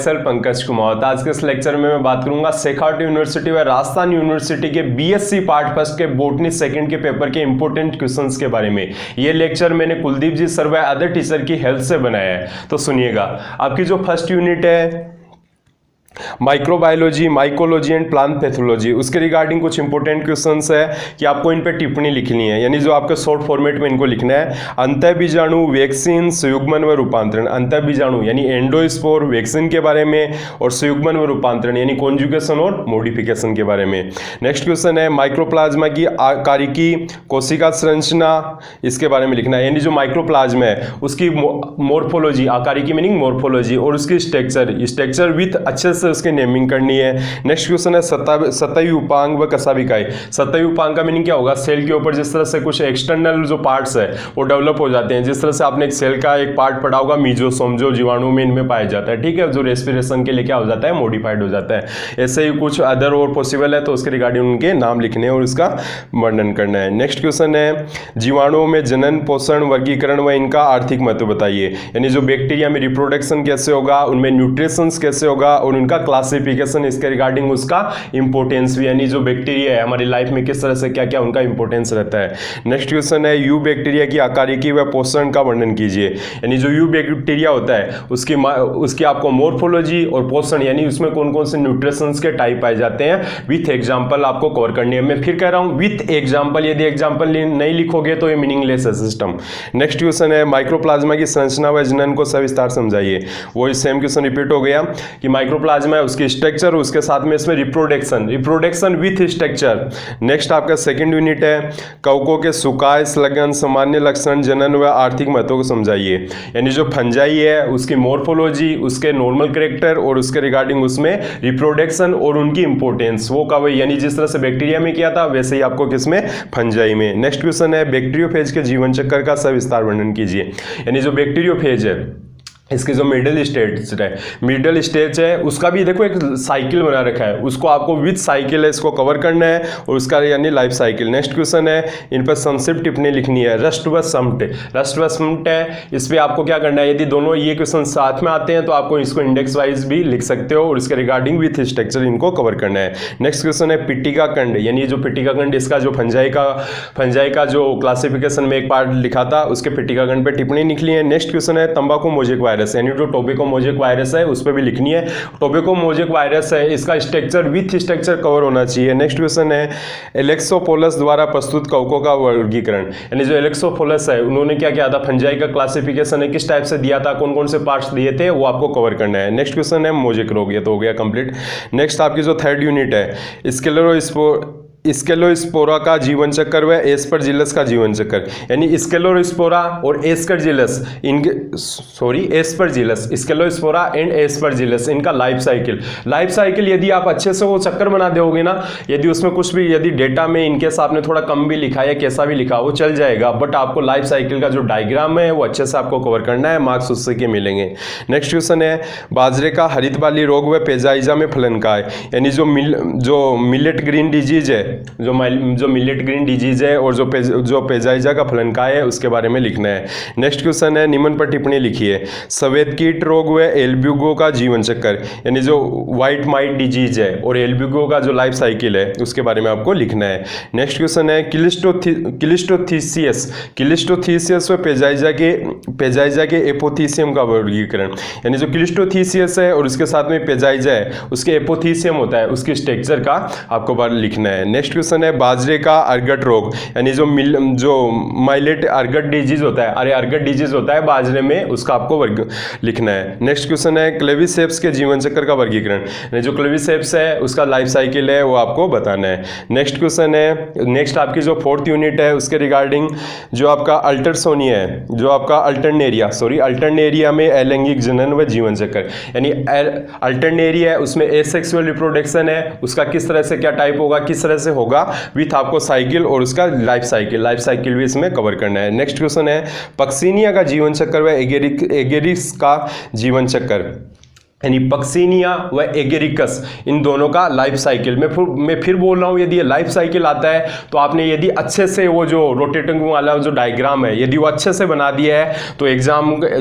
Self Pankaj Kumar. आज के इस लेक्चर में मैं बात करूंगा शेखावटी यूनिवर्सिटी व राजस्थान यूनिवर्सिटी के बीएससी पार्ट फर्स्ट के बॉटनी सेकंड के पेपर के इंपॉर्टेंट क्वेश्चंस के बारे में। ये लेक्चर मैंने कुलदीप जी सर व अदर टीचर की हेल्प से बनाया है, तो सुनिएगा। आपकी जो फर्स्ट यूनिट है microbiology, mycology and plant pathology, उसके रिगार्डिंग कुछ इंपॉर्टेंट क्वेश्चंस है कि आपको इन पे टिप्पणी लिखनी है, यानी जो आपके शॉर्ट फॉर्मेट में इनको लिखना है। अंतःबीजाणु, वैक्सीन, संयुग्मन व रूपांतरण। अंतःबीजाणु यानी एंडोस्पोर, वैक्सीन के बारे में, और संयुग्मन व रूपांतरण यानी कॉन्जुगेशन और मॉडिफिकेशन के बारे में। नेक्स्ट क्वेश्चन है माइक्रोप्लाज्मा की आकारिकी, कोशिका संरचना, इसके बारे में लिखना है, यानी जो माइक्रोप्लाज्मा है उसकी मॉर्फोलॉजी, आकारिकी मीनिंग मॉर्फोलॉजी, और उसकी स्ट्रक्चर विथ अच्छे से उसकी नेमिंग करनी है। नेक्स्ट क्वेश्चन है सतही उपांग व कसाविकाई। सतही उपांग का मीनिंग क्या होगा? सेल के ऊपर जिस तरह से कुछ एक्सटर्नल जो पार्ट्स है वो डेवलप हो जाते हैं, जिस तरह से आपने एक सेल का एक पार्ट पढ़ा होगा मीजोसोम, जो जीवाणु में इनमें पाया जाता है, ठीक है, जो रेस्पिरेशन के लिए क्या हो जाता है, मॉडिफाइड हो जाता है। ऐसे ही कुछ अदर और पॉसिबल है, तो उसके रिगार्डिंग उनके नाम लिखने और उसका वर्णन करना है। नेक्स्ट क्वेश्चन है जीवाणुओं में जनन, पोषण, वर्गीकरण व इनका आर्थिक महत्व बताइए, यानी जो बैक्टीरिया में रिप्रोडक्शन कैसे होगा, उनमें न्यूट्रिशन कैसे होगा, और उनका क्लासिफिकेशन, इसके रिगार्डिंग उसका इंपॉर्टेंस भी, यानी जो बैक्टीरिया है हमारी लाइफ में किस तरह से क्या क्या उनका इंपॉर्टेंस रहता है। नेक्स्ट क्वेश्चन है यू बैक्टीरिया की आकारिकी व पोषण का वर्णन कीजिए, यानी जो यू बैक्टीरिया होता है उसकी आपको मॉर्फोलॉजी और पोषण, यानी उसमें कौन कौन से न्यूट्रिशंस के टाइप पाए जाते हैं, विथ एग्जाम्पल आपको कवर करनी है। मैं फिर कह रहा हूं विथ एग्जाम्पल, यदि एग्जाम्पल नहीं लिखोगे तो ये मीनिंगलेस है सिस्टम। नेक्स्ट क्वेश्चन है माइक्रोप्लाज्मा की संरचना व जनन को सविस्तार समझाइए। वही सेम क्वेश्चन रिपीट हो गया कि माइक्रोप्लाज्मा है उसकी स्ट्रक्चर, उसके साथ में इसमें रिप्रोडक्शन विथ स्ट्रक्चर। नेक्स्ट आपका सेकंड यूनिट है कवकों के सुकाय, स्लगन, सामान्य लक्षण, जनन व आर्थिक महत्व को समझाइए, यानी जो फंजाई है उसकी मॉर्फोलॉजी, उसके नॉर्मल कैरेक्टर और उसके रिगार्डिंग उसमें रिप्रोडक्शन और उनकी इंपॉर्टेंस, वो का वही, यानी जिस तरह से बैक्टीरिया में किया था वैसे ही आपको किसमें, फंजाई में। नेक्स्ट क्वेश्चन है बैक्टीरियोफेज के जीवन चक्र का सविस्तार वर्णन कीजिए, यानी जो बैक्टीरियोफेज है इसकी जो मिडिल स्टेज है उसका भी देखो एक साइकिल बना रखा है, उसको आपको विथ साइकिल है इसको कवर करना है, और उसका यानी लाइफ साइकिल। नेक्स्ट क्वेश्चन है इन पर संक्षिप्त टिप्पणी लिखनी है। रस्ट व समट है, इस पर आपको क्या करना है, यदि दोनों ये क्वेश्चन साथ में आते हैं तो आपको इसको इंडेक्स वाइज भी लिख सकते हो, और इसके रिगार्डिंग विथ स्ट्रक्चर इनको कवर करना है। नेक्स्ट क्वेश्चन है पिट्टिका खंड, यानी जो पिट्टिका खंड इसका जो फंजाई का जो क्लासिफिकेशन में एक पार्ट लिखा था, उसके पिट्टिका खंड पे टिप्पणी लिखनी है। नेक्स्ट क्वेश्चन है तंबाकू मोजेक वायरस, यानी जो टोबैको मोजेक वायरस है उस पर भी लिखनी है। टोबैको मोजेक वायरस है इसका स्ट्रक्चर विथ स्ट्रक्चर कवर होना चाहिए। नेक्स्ट क्वेश्चन है एलेक्सोपोलस द्वारा प्रस्तुत कवकों का वर्गीकरण, यानी जो एलेक्सोपोलस है उन्होंने क्या किया था, फंजाई का क्लासिफिकेशन है किस टाइप से दिया था, कौन कौन से पार्ट्स दिए थे, वो आपको कवर करना है। नेक्स्ट क्वेश्चन है मोजेक रोग, ये तो हो गया कंप्लीट। नेक्स्ट आपकी जो थर्ड यूनिट है स्केलोस्पोरा का जीवन चक्र व एस्परजिलस का जीवन चक्र, यानी स्केलोस्पोरा और स्केलोस्पोरा एंड एस्परजिलस, इनका लाइफ साइकिल यदि आप अच्छे से वो चक्कर बना दोगे ना, यदि उसमें कुछ भी यदि डेटा में इनकेस आपने थोड़ा कम भी लिखा या कैसा भी लिखा वो चल जाएगा, बट आपको लाइफ साइकिल का जो डायग्राम है वो अच्छे से आपको कवर करना है, मार्क्स उससे के मिलेंगे। नेक्स्ट क्वेश्चन है बाजरे का हरित बाली रोग व पेजाइजा में फलन का है, यानी जो मिलेट ग्रीन डिजीज है, जो मिलेट ग्रीन डिजीज है और जो पेजाइजा का फलन का है उसके बारे में लिखना है। नेक्स्ट क्वेश्चन है निम्न पर टिप्पणी लिखिए। सफेद कीट रोग व एल्ब्यूगो का जीवन चक्र, यानी जो व्हाइट माइट डिजीज है और एल्ब्यूगो का जो लाइफ साइकिल है उसके बारे में आपको लिखना है। नेक्स्ट क्वेश्चन है क्लिस्टोथीसियस व पेजाइजा के एपोथीसियम का वर्गीकरण, यानी जो क्लिस्टोथीसियस है और उसके साथ में पेजाइजा है उसके एपोथीसियम होता है, उसकी स्ट्रक्चर का आपको बार लिखना है। नेक्स्ट क्वेश्चन है बाजरे का अर्गट रोग, यानी जो माइलेट अर्गट डिजीज होता है, अर्गट डिजीज होता है बाजरे में, उसका आपको वर्ग लिखना है। नेक्स्ट क्वेश्चन है क्लेविसेप्स के जीवन चक्र का वर्गीकरण, यानी जो क्लेविसेप्स है उसका लाइफ साइकिल है वो आपको बताना है। नेक्स्ट क्वेश्चन है नेक्स्ट आपकी जो फोर्थ यूनिट है उसके रिगार्डिंग जो आपका अल्टरसोनिया है, जो आपका अल्टरनेरिया में अलैंगिक जनन व जीवन चक्र, यानी अल्टरनेरिया है उसमें एसेक्सुअल रिप्रोडक्शन है, उसका किस तरह से क्या टाइप होगा, किस तरह से होगा, विथ आपको साइकिल और उसका लाइफ साइकिल भी इसमें कवर करना है। नेक्स्ट क्वेश्चन है पक्सिनिया का जीवन चक्र व एगेरिस का जीवन चक्र, यानी पक्सिनिया व एगेरिकस, इन दोनों का लाइफ साइकिल। मैं फिर बोल रहा हूँ, यदि ये लाइफ साइकिल आता है तो आपने यदि अच्छे से वो जो रोटेटिंग वाला जो डायग्राम है यदि वो अच्छे से बना दिया है तो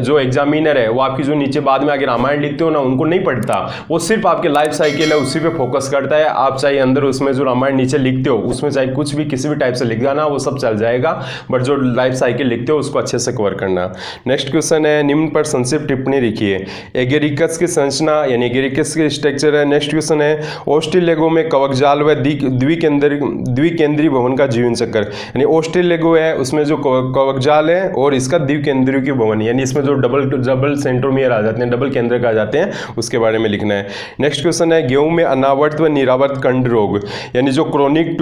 जो एग्जामिनर है वो आपकी जो नीचे बाद में आगे रामायण लिखते हो ना उनको नहीं पढ़ता, वो सिर्फ आपके लाइफ साइकिल है उसी पे फोकस करता है। आप चाहे अंदर उसमें जो रामायण नीचे लिखते हो उसमें चाहे कुछ भी किसी भी टाइप से लिख जाना वो सब चल जाएगा, बट जो लाइफ साइकिल लिखते हो उसको अच्छे से कवर करना। नेक्स्ट क्वेश्चन है, निम्न पर संक्षिप्त टिप्पणी लिखिए। एगेरिकस की यानी एगेरिकस के स्ट्रक्चर है। नेक्स्ट क्वेश्चन है, ऑस्ट्रेलेगो में कवकजाल व द्विकेंद्रीय भवन का जीवन चक्र। यानी ऑस्ट्रेलेगो है उसमें जो कवकजाल है और इसका द्विकेंद्रीय की भवन, यानी इसमें जो डबल सेंट्रोमियर आ जाते हैं, डबल केंद्रक आ जाते हैं, उसके बारे में लिखना है। नेक्स्ट क्वेश्चन है, गेहूं में अनावर्त व निरावर्त कंड रोग, यानी जो क्रोनिक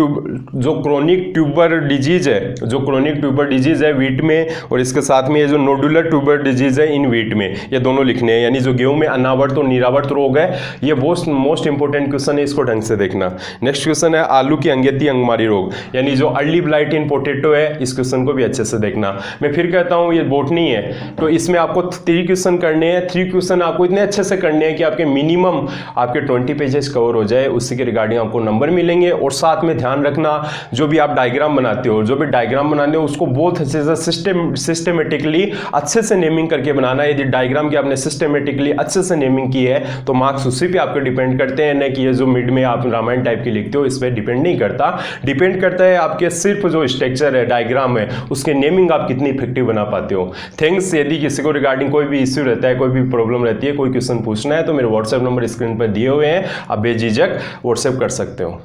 ट्यूबर डिजीज है, जो क्रोनिक ट्यूबर डिजीज है वीट में, और इसके साथ में ये जो नोडुलर ट्यूबर डिजीज है इन वीट में, ये दोनों लिखने हैं। यानी जो गेहूं में अनावर्त और निरावर्त रोग है ये मोस्ट इंपॉर्टेंट क्वेश्चन है, इसको ढंग से देखना। नेक्स्ट क्वेश्चन है, आलू की अंगेती अंगमारी रोग, यानी जो अर्ली ब्लाइट इन पोटैटो है, इस क्वेश्चन को भी अच्छे से देखना। मैं फिर कहता हूं ये बोटनी है तो इसमें आपको 3 क्वेश्चन करने हैं। 3 क्वेश्चन आपको इतने अच्छे से करने हैं कि आपके मिनिमम आपके 20 पेजेस कवर हो जाए, उसी के रिगार्डिंग आपको नंबर मिलेंगे। और साथ में ध्यान रखना, जो भी आप डायग्राम बनाते हो, जो भी डायग्राम बनाते हो उसको बहुत अच्छे से सिस्टमेटिकली अच्छे से नेमिंग करके बनाना। यदि डायग्राम की आपने सिस्टमेटिकली अच्छे से नेमिंग की है तो मार्क्स उसी पे आपके डिपेंड करते हैं, न कि ये जो मिड में आप रामायण टाइप की लिखते हो इस पे डिपेंड नहीं करता। डिपेंड करता है आपके सिर्फ जो स्ट्रक्चर है, डायग्राम है, उसके नेमिंग आप कितनी इफेक्टिव बना पाते हो। थैंक्स। यदि किसी को रिगार्डिंग कोई भी इश्यू रहता है, कोई भी प्रॉब्लम रहती है, कोई क्वेश्चन पूछना है तो मेरे व्हाट्सएप नंबर स्क्रीन पर दिए हुए हैं, आप बेझिझक व्हाट्सएप कर सकते हो।